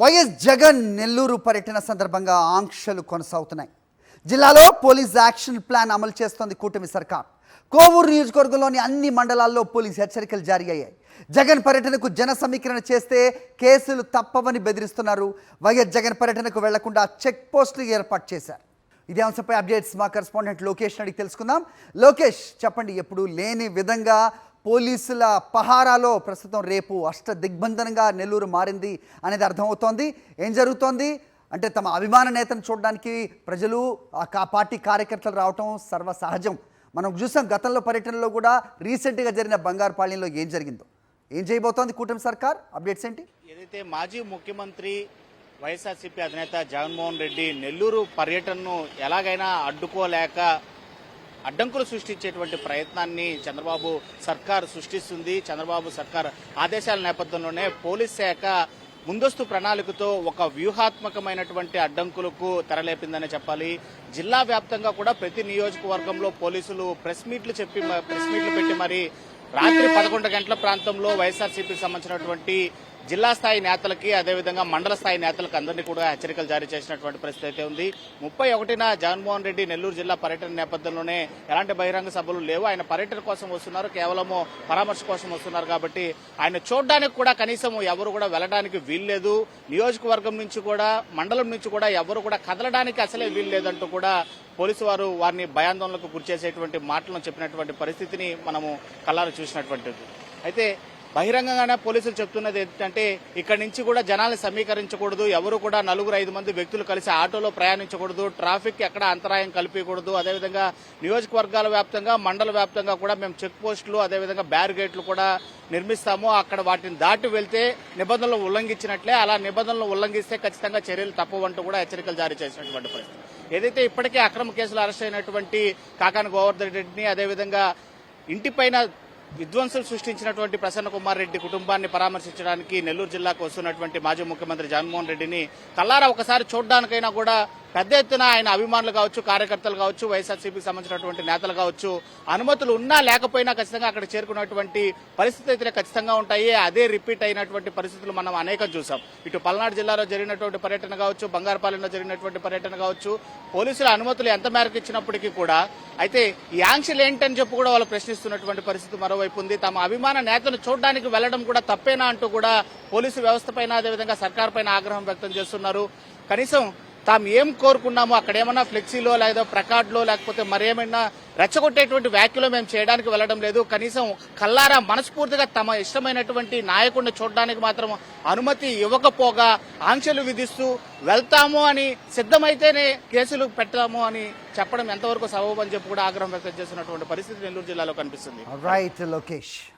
YS Jagan Nellore పర్యటన సందర్భంగా ఆంక్షలు కొనసాగుతున్నాయి. జిల్లాలో పోలీస్ యాక్షన్ ప్లాన్ అమలు చేస్తోంది కూటమి సర్కార్. కోవూరు నియోజకవర్గంలోని అన్ని మండలాల్లో పోలీస్ హెచ్చరికలు జారీ అయ్యాయి. జగన్ పర్యటనకు జన సమీకరణ చేస్తే కేసులు తప్పవని బెదిరిస్తున్నారు. వైఎస్ జగన్ పర్యటనకు వెళ్లకుండా చెక్ పోస్టులు ఏర్పాటు చేశారు. ఇదే అంశంపై అప్డేట్స్ మా కరెస్పాండెంట్ లోకేష్ అడిగి తెలుసుకుందాం. లోకేష్, చెప్పండి, ఎప్పుడు లేని విధంగా పోలీసుల పహారాలో ప్రస్తుతం రేపు అష్టదిగ్బంధనంగా నెల్లూరు మారింది అనేది అర్థమవుతోంది. ఏం జరుగుతోంది అంటే తమ అభిమాన నేతను చూడడానికి ప్రజలు ఆ పార్టీ కార్యకర్తలు రావటం సర్వసహజం. మనం చూసాం గతంలో పర్యటనలో కూడా, రీసెంట్గా జరిగిన బంగారుపాళ్యంలో ఏం జరిగిందో. ఏం చేయబోతోంది కూటమి సర్కార్? అప్డేట్స్ ఏంటి? ఏదైతే మాజీ ముఖ్యమంత్రి వైఎస్ఆర్సీపీ అధినేత జగన్మోహన్ రెడ్డి నెల్లూరు పర్యటనను ఎలాగైనా అడ్డుకోలేక అడ్డంకులు సృష్టించేటువంటి ప్రయత్నాన్ని చంద్రబాబు సర్కార్ సృష్టిస్తుంది. చంద్రబాబు సర్కార్ ఆదేశాల నేపథ్యంలోనే పోలీస్ శాఖ ముందస్తు ప్రణాళికతో ఒక వ్యూహాత్మకమైనటువంటి అడ్డంకులకు తెరలేపిందనే చెప్పాలి. జిల్లా వ్యాప్తంగా కూడా ప్రతి నియోజకవర్గంలో పోలీసులు ప్రెస్ మీట్లు పెట్టి మరి రాత్రి 11 గంటల ప్రాంతంలో వైఎస్ఆర్సీపీకి సంబంధించినటువంటి జిల్లా స్థాయి నేతలకి, అదేవిధంగా మండల స్థాయి నేతలకు అందరినీ కూడా హెచ్చరికలు జారీ చేసినటువంటి పరిస్థితి అయితే ఉంది. 31న జగన్మోహన్ రెడ్డి నెల్లూరు జిల్లా పర్యటన నేపథ్యంలోనే ఎలాంటి బహిరంగ సభలు లేవు. ఆయన పర్యటన కోసం వస్తున్నారు, కేవలము పరామర్శ కోసం వస్తున్నారు. కాబట్టి ఆయన చూడడానికి కూడా కనీసం ఎవరు కూడా వెళ్లడానికి వీల్లేదు. నియోజకవర్గం నుంచి కూడా, మండలం నుంచి కూడా ఎవరు కూడా కదలడానికి అసలే వీల్లేదంటూ కూడా పోలీసు వారు వారిని భయాందోళనకు గురిచేసేటువంటి మాటలను చెప్పినటువంటి పరిస్థితిని మనము కళ్ళారా చూసినటువంటిది. అయితే బహిరంగంగానే పోలీసులు చెప్తున్నది ఏంటంటే ఇక్కడి నుంచి కూడా జనాల్ని సమీకరించకూడదు, ఎవరు కూడా 4-5 మంది వ్యక్తులు కలిసి ఆటోలో ప్రయాణించకూడదు, ట్రాఫిక్ ఎక్కడ అంతరాయం కల్పించకూడదు. అదేవిధంగా నియోజకవర్గాల వ్యాప్తంగా, మండల వ్యాప్తంగా కూడా మేము చెక్ పోస్టులు, అదేవిధంగా బ్యారిగేట్లు కూడా నిర్మిస్తాము. అక్కడ వాటిని దాటి వెళ్తే నిబంధనలు ఉల్లంఘించినట్లే, అలా నిబంధనలు ఉల్లంఘిస్తే ఖచ్చితంగా చర్యలు తప్పవంటూ కూడా హెచ్చరికలు జారీ చేసినటువంటి పరిస్థితి. ఏదైతే ఇప్పటికే అక్రమ కేసులు అరెస్ట్ అయినటువంటి కాకాని గోవర్ధన్ రెడ్డిని, అదేవిధంగా ఇంటిపైన విధ్వంసం సృష్టించినటువంటి ప్రసన్న కుమార్ రెడ్డి కుటుంబాన్ని పరామర్శించడానికి నెల్లూరు జిల్లాకు వస్తున్నటువంటి మాజీ ముఖ్యమంత్రి జగన్మోహన్ రెడ్డిని కల్లారా ఒకసారి చూడడానికైనా కూడా పెద్ద ఎత్తున ఆయన అభిమానులు కావచ్చు, కార్యకర్తలు కావచ్చు, వైఎస్ఆర్సీపీకి సంబంధించినటువంటి నేతలు కావచ్చు, అనుమతులు ఉన్నా లేకపోయినా ఖచ్చితంగా అక్కడ చేరుకున్నటువంటి పరిస్థితి అయితే ఖచ్చితంగా ఉంటాయి. అదే రిపీట్ అయినటువంటి పరిస్థితులు మనం అనేకం చూసాం. ఇటు పల్నాడు జిల్లాలో జరిగినటువంటి పర్యటన కావచ్చు, బంగారుపాలెంలో జరిగినటువంటి పర్యటన కావచ్చు, పోలీసుల అనుమతులు ఎంత మేరకు ఇచ్చినప్పటికీ కూడా అయితే ఈ ఆంక్షలు ఏంటని చెప్పి కూడా వాళ్ళు ప్రశ్నిస్తున్నటువంటి పరిస్థితి మరోవైపు ఉంది. తమ అభిమాన నేతను చూడడానికి వెళ్లడం కూడా తప్పేనా అంటూ కూడా పోలీసు వ్యవస్థ పైన, అదేవిధంగా సర్కార్ పైన ఆగ్రహం వ్యక్తం చేస్తున్నారు. కనీసం తాము ఏం కోరుకున్నామో అక్కడ ఏమన్నా ఫ్లెక్సీలో లేదా ప్రకార్డులో లేకపోతే మరేమైనా రెచ్చగొట్టేటువంటి వ్యాఖ్యలో మేము చేయడానికి వెళ్లడం లేదు. కనీసం కల్లారా మనస్ఫూర్తిగా తమ ఇష్టమైనటువంటి నాయకుడిని చూడడానికి మాత్రం అనుమతి ఇవ్వకపోగా ఆంక్షలు విధిస్తూ వెళ్తాము అని, సిద్ధమైతేనే కేసులు పెట్టాము అని చెప్పడం ఎంతవరకు సబబు అని చెప్పి కూడా ఆగ్రహం వ్యక్తం చేస్తున్నటువంటి పరిస్థితి నెల్లూరు జిల్లాలో కనిపిస్తుంది. రైట్ లోకేష్.